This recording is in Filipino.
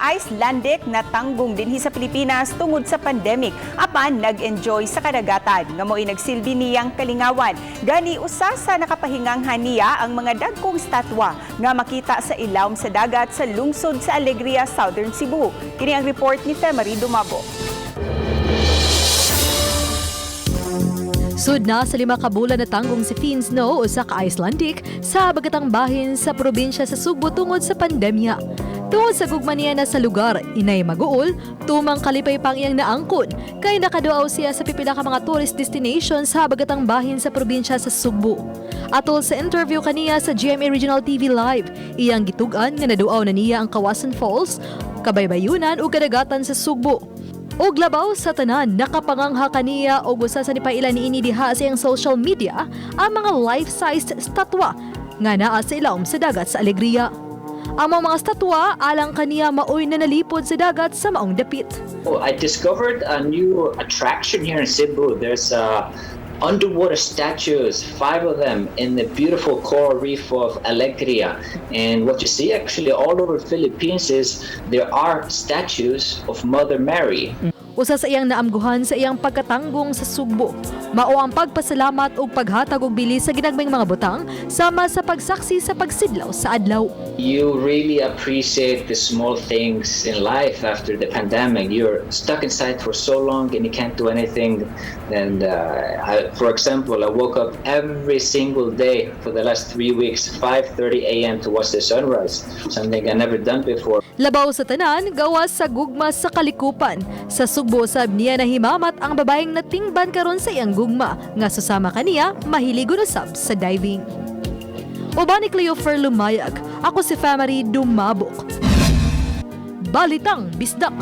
Icelandic na tanggong dinhi sa Pilipinas tungod sa pandemic apan nag-enjoy sa kadagatan nga mo'y nagsilbi niyang kalingawan. Gani usa sa nakapahingang niya ang mga dagkong statwa nga makita sa ilawom sa dagat sa lungsod sa Alegria, Southern Cebu. Kini ang report ni Femari Dumabo. Sud na sa 5 ka bulan na tanggong si Finn Snow usa ka Icelandic sa bagatang bahin sa probinsya sa Sugbo tungod sa pandemya. Tungod sa gugma niya na sa lugar, inay maguol, tumang kalipay pang iyang naangkod, kay nakaduaw siya sa pipila ka mga tourist destination sa bagatang bahin sa probinsya sa Sugbo. Atol sa interview kaniya sa GMA Regional TV Live, iyang gitugan nga naduaw na niya ang Kawasan Falls, kabaybayunan ug kadagatan sa Sugbo. Og labaw sa tanan, nakapangangha kaniya og usa sa nipailan niini diha sa iyang social media ang mga life-sized statwa nga naa sa ilawom sa dagat sa Alegria. Ang mga statwa alang kaniya maoy na nalipod sa dagat sa maong dapit. I discovered a new attraction here in Cebu. There's underwater statues, 5 of them in the beautiful coral reef of Alegria. And what you see actually all over Philippines is there are statues of Mother Mary. Usa sa iyang naamguhan sa iyang pagkatanggong sa Sugbo, mao ang pagpasalamat ug paghatag og bilis sa ginagmayng mga butang sama sa pagsaksi sa pagsidlaw sa adlaw. You really appreciate the small things in life after the pandemic. You're stuck inside for so long and you can't do anything. And for example, I woke up every single day for the last 3 weeks, 5:30 a.m. to watch the sunrise, something I never done before. Labaw sa tanan, gawas sa gugma sa kalikupan. Sa Sugbo sab niya nahimamat ang babaeng natingban karon sa iyang gugma nga susama kaniya mahilig usab sa diving. Uban ni Cleofer Lumayag, ako si Femari Dumabok. Balitang Bisdak.